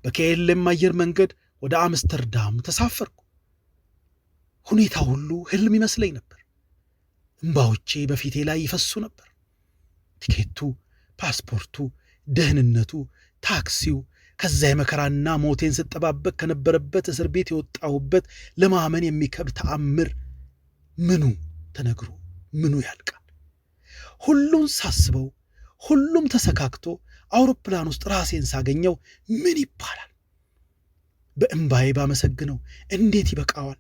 በኬኤልኤም አየር መንገድ ወደ አምስተርዳም ተሳፈርኩ። ሁኔታ ሁሉ ሕልም ይመስለኝ ነበር። እምባዎቼ በፊቴ ላይ ይፈሱ ነበር። ቲኬቱ፣ ፓስፖርቱ፣ ደህንነቱ፣ ታክሲው፣ ከዛ የመከራና ሞቴን ስጠባበቅ ከነበረበት እስር ቤት የወጣሁበት ለማመን የሚከብድ ተአምር ምኑ ተነግሮ ምኑ ያልቃል? ሁሉን ሳስበው ሁሉም ተሰካክቶ አውሮፕላን ውስጥ ራሴን ሳገኘው ምን ይባላል? በእምባዬ ባመሰግነው እንዴት ይበቃዋል?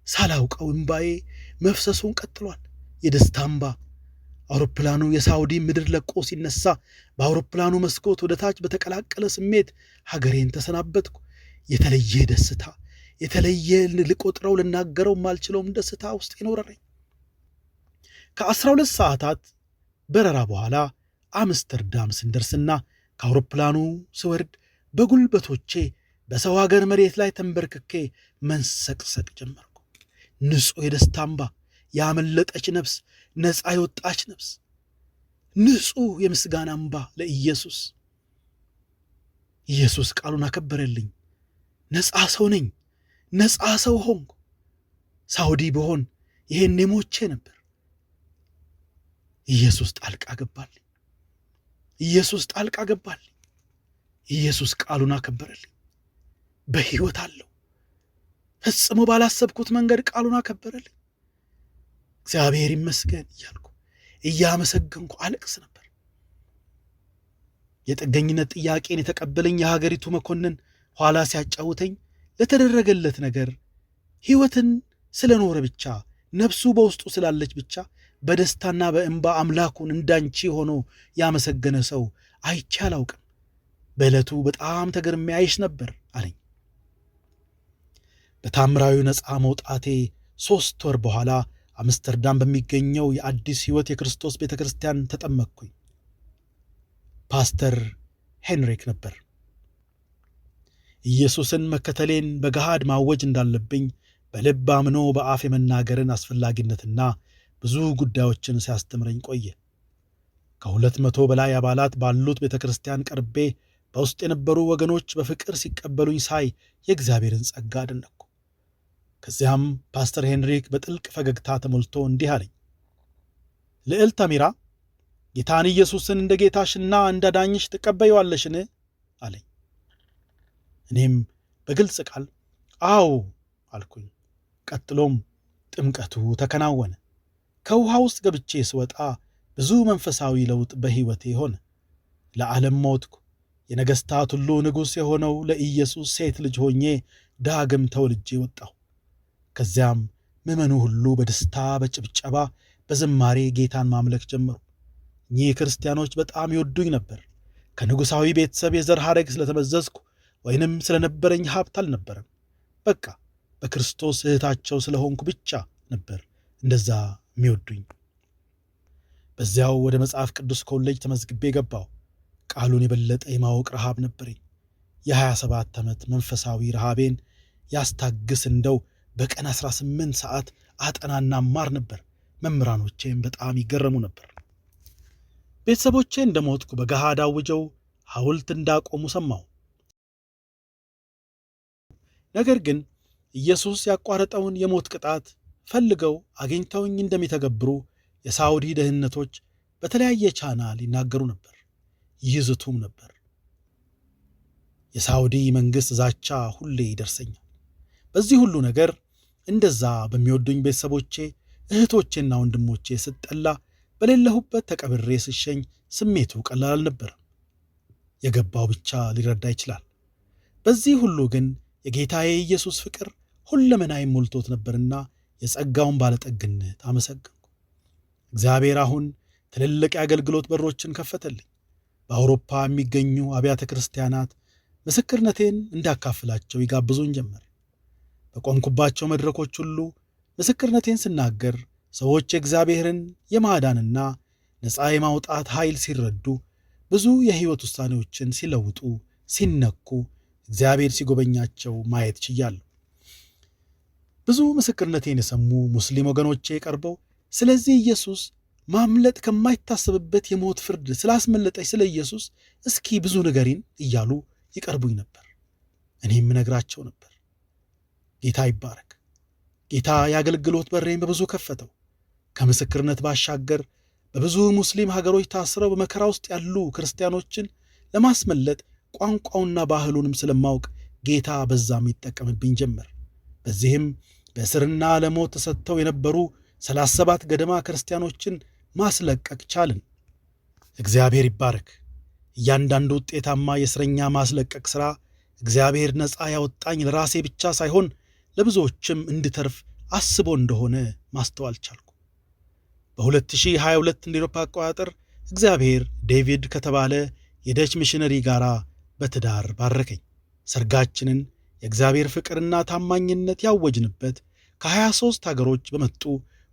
ሳላውቀው እምባዬ መፍሰሱን ቀጥሏል። የደስታ እምባ። አውሮፕላኑ የሳውዲ ምድር ለቆ ሲነሳ በአውሮፕላኑ መስኮት ወደ ታች በተቀላቀለ ስሜት ሀገሬን ተሰናበትኩ። የተለየ ደስታ፣ የተለየ ልቆጥረው ልናገረው ማልችለውም ደስታ ውስጥ ይኖረኝ። ከ12 ሰዓታት በረራ በኋላ አምስተርዳም ስንደርስና ከአውሮፕላኑ ስወርድ በጉልበቶቼ በሰው ሀገር መሬት ላይ ተንበርክኬ መንሰቅሰቅ ጀመርኩ። ንጹሕ የደስታ እምባ፣ ያመለጠች ነፍስ፣ ነፃ የወጣች ነፍስ፣ ንጹሕ የምስጋና እምባ ለኢየሱስ። ኢየሱስ ቃሉን አከበረልኝ። ነፃ ሰው ነኝ፣ ነፃ ሰው ሆንኩ። ሳውዲ ብሆን ይሄኔ ሞቼ ነበር። ኢየሱስ ጣልቃ ገባልኝ። ኢየሱስ ጣልቃ ገባልኝ። ኢየሱስ ቃሉን አከበረልኝ። በሕይወት አለው። ፈጽሞ ባላሰብኩት መንገድ ቃሉን አከበረልኝ። እግዚአብሔር ይመስገን እያልኩ እያመሰገንኩ አለቅስ ነበር። የጥገኝነት ጥያቄን የተቀበለኝ የሀገሪቱ መኮንን ኋላ ሲያጫውተኝ ለተደረገለት ነገር ሕይወትን ስለኖረ ብቻ፣ ነፍሱ በውስጡ ስላለች ብቻ በደስታና በእንባ አምላኩን እንዳንቺ ሆኖ ያመሰገነ ሰው አይቼ አላውቅም። በዕለቱ በጣም ተገርሜ አይሽ ነበር አለኝ። በታምራዊ ነፃ መውጣቴ 3 ወር በኋላ አምስተርዳም በሚገኘው የአዲስ ሕይወት የክርስቶስ ቤተ ክርስቲያን ተጠመቅኩኝ። ፓስተር ሄንሪክ ነበር። ኢየሱስን መከተሌን በገሃድ ማወጅ እንዳለብኝ በልብ አምኖ በአፍ የመናገርን አስፈላጊነትና ብዙ ጉዳዮችን ሲያስተምረኝ ቆየ። ከ200 በላይ አባላት ባሉት ቤተ ክርስቲያን ቀርቤ በውስጥ የነበሩ ወገኖች በፍቅር ሲቀበሉኝ ሳይ የእግዚአብሔርን ጸጋ አደነቅኩ። ከዚያም ፓስተር ሄንሪክ በጥልቅ ፈገግታ ተሞልቶ እንዲህ አለኝ። ልዕልት አሚራ፣ ጌታን ኢየሱስን እንደ ጌታሽና እንደ ዳኝሽ ትቀበይዋለሽን? አለኝ። እኔም በግልጽ ቃል አዎ አልኩኝ። ቀጥሎም ጥምቀቱ ተከናወነ። ከውሃ ውስጥ ገብቼ ስወጣ ብዙ መንፈሳዊ ለውጥ በሕይወቴ ሆነ። ለዓለም ሞትኩ። የነገሥታት ሁሉ ንጉሥ የሆነው ለኢየሱስ ሴት ልጅ ሆኜ ዳግም ተወልጄ ወጣሁ። ከዚያም ምዕመኑ ሁሉ በደስታ በጭብጨባ በዝማሬ ጌታን ማምለክ ጀመሩ። እኚህ ክርስቲያኖች በጣም ይወዱኝ ነበር። ከንጉሣዊ ቤተሰብ የዘር ሐረግ ስለተመዘዝኩ ወይንም ስለነበረኝ ሀብት አልነበረም። በቃ በክርስቶስ እህታቸው ስለሆንኩ ብቻ ነበር እንደዛ የሚወዱኝ። በዚያው ወደ መጽሐፍ ቅዱስ ኮሌጅ ተመዝግቤ ገባሁ። ቃሉን የበለጠ የማወቅ ረሃብ ነበረኝ። የ27 ዓመት መንፈሳዊ ረሃቤን ያስታግስ እንደው በቀን 18 ሰዓት አጠናና ማር ነበር። መምህራኖቼም በጣም ይገረሙ ነበር። ቤተሰቦቼ እንደሞትኩ በገሃድ አውጀው ሐውልት እንዳቆሙ ሰማሁ። ነገር ግን ኢየሱስ ያቋረጠውን የሞት ቅጣት ፈልገው አግኝተውኝ እንደሚተገብሩ የሳውዲ ደህንነቶች በተለያየ ቻናል ይናገሩ ነበር፣ ይዝቱም ነበር። የሳውዲ መንግሥት ዛቻ ሁሌ ይደርሰኛል። በዚህ ሁሉ ነገር እንደዛ በሚወዱኝ ቤተሰቦቼ፣ እህቶቼና ወንድሞቼ ስጠላ በሌለሁበት ተቀብሬ ስሸኝ ስሜቱ ቀላል አልነበረም። የገባው ብቻ ሊረዳ ይችላል። በዚህ ሁሉ ግን የጌታዬ ኢየሱስ ፍቅር ሁለመናዬን ሞልቶት ነበርና የጸጋውን ባለጠግነት አመሰገንኩ። እግዚአብሔር አሁን ትልልቅ የአገልግሎት በሮችን ከፈተልኝ። በአውሮፓ የሚገኙ አብያተ ክርስቲያናት ምስክርነቴን እንዳካፍላቸው ይጋብዙኝ ጀመር። በቆምኩባቸው መድረኮች ሁሉ ምስክርነቴን ስናገር ሰዎች የእግዚአብሔርን የማዳንና ነፃ የማውጣት ኃይል ሲረዱ፣ ብዙ የሕይወት ውሳኔዎችን ሲለውጡ፣ ሲነኩ፣ እግዚአብሔር ሲጎበኛቸው ማየት ችያለሁ። ብዙ ምስክርነቴን የሰሙ ሙስሊም ወገኖቼ ቀርበው ስለዚህ ኢየሱስ ማምለጥ ከማይታሰብበት የሞት ፍርድ ስላስመለጠች ስለ ኢየሱስ እስኪ ብዙ ንገሪን እያሉ ይቀርቡኝ ነበር። እኔም እነግራቸው ነበር። ጌታ ይባረክ። ጌታ የአገልግሎት በሬን በብዙ ከፈተው። ከምስክርነት ባሻገር በብዙ ሙስሊም ሀገሮች ታስረው በመከራ ውስጥ ያሉ ክርስቲያኖችን ለማስመለጥ ቋንቋውና ባህሉንም ስለማውቅ ጌታ በዛም ይጠቀምብኝ ጀመር። በዚህም በእስርና ለሞት ተሰጥተው የነበሩ 37 ገደማ ክርስቲያኖችን ማስለቀቅ ቻልን። እግዚአብሔር ይባረክ። እያንዳንዱ ውጤታማ የእስረኛ ማስለቀቅ ሥራ እግዚአብሔር ነፃ ያወጣኝ ለራሴ ብቻ ሳይሆን ለብዙዎችም እንድተርፍ አስቦ እንደሆነ ማስተዋል ቻልኩ። በ2022 እንደ አውሮፓ አቆጣጠር እግዚአብሔር ዴቪድ ከተባለ የደች ሚሽነሪ ጋር በትዳር ባረከኝ። ሰርጋችንን የእግዚአብሔር ፍቅርና ታማኝነት ያወጅንበት ከ23 ሀገሮች በመጡ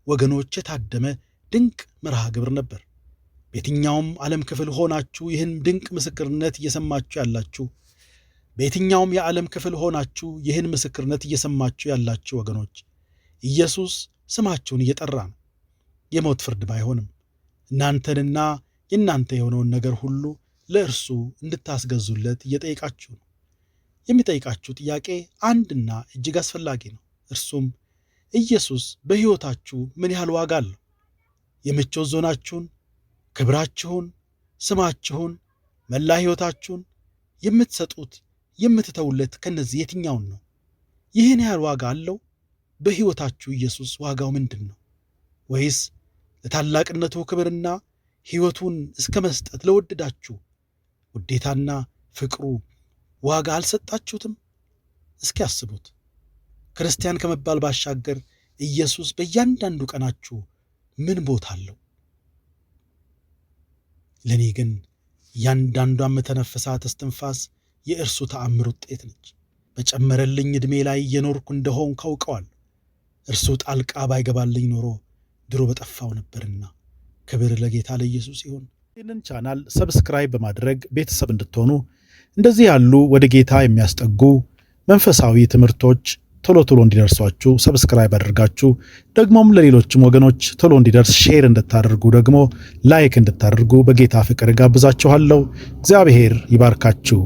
ወገኖች የታደመ ድንቅ መርሃ ግብር ነበር። በየትኛውም ዓለም ክፍል ሆናችሁ ይህን ድንቅ ምስክርነት እየሰማችሁ ያላችሁ፣ በየትኛውም የዓለም ክፍል ሆናችሁ ይህን ምስክርነት እየሰማችሁ ያላችሁ ወገኖች፣ ኢየሱስ ስማችሁን እየጠራ ነው። የሞት ፍርድ ባይሆንም እናንተንና የእናንተ የሆነውን ነገር ሁሉ ለእርሱ እንድታስገዙለት እየጠየቃችሁ ነው። የሚጠይቃችሁ ጥያቄ አንድና እጅግ አስፈላጊ ነው። እርሱም ኢየሱስ በሕይወታችሁ ምን ያህል ዋጋ አለው? የምቾት ዞናችሁን፣ ክብራችሁን፣ ስማችሁን፣ መላ ሕይወታችሁን የምትሰጡት የምትተውለት ከነዚህ የትኛውን ነው? ይህን ያህል ዋጋ አለው? በሕይወታችሁ ኢየሱስ ዋጋው ምንድን ነው? ወይስ ለታላቅነቱ ክብርና ሕይወቱን እስከ መስጠት ለወደዳችሁ ውዴታና ፍቅሩ ዋጋ አልሰጣችሁትም? እስኪ አስቡት። ክርስቲያን ከመባል ባሻገር ኢየሱስ በእያንዳንዱ ቀናችሁ ምን ቦታ አለው? ለእኔ ግን እያንዳንዷ የምተነፍሳት እስትንፋስ የእርሱ ተአምር ውጤት ነች። በጨመረልኝ ዕድሜ ላይ እየኖርኩ እንደሆን ካውቀዋለሁ። እርሱ ጣልቃ ባይገባልኝ ኖሮ ድሮ በጠፋው ነበርና። ክብር ለጌታ ለኢየሱስ ይሁን። ይህንን ቻናል ሰብስክራይብ በማድረግ ቤተሰብ እንድትሆኑ እንደዚህ ያሉ ወደ ጌታ የሚያስጠጉ መንፈሳዊ ትምህርቶች ቶሎ እንዲደርሷችሁ ሰብስክራይብ አድርጋችሁ ደግሞም ለሌሎችም ወገኖች ቶሎ እንዲደርስ ሼር እንድታደርጉ ደግሞ ላይክ እንድታደርጉ በጌታ ፍቅር ጋብዛችኋለሁ። እግዚአብሔር ይባርካችሁ።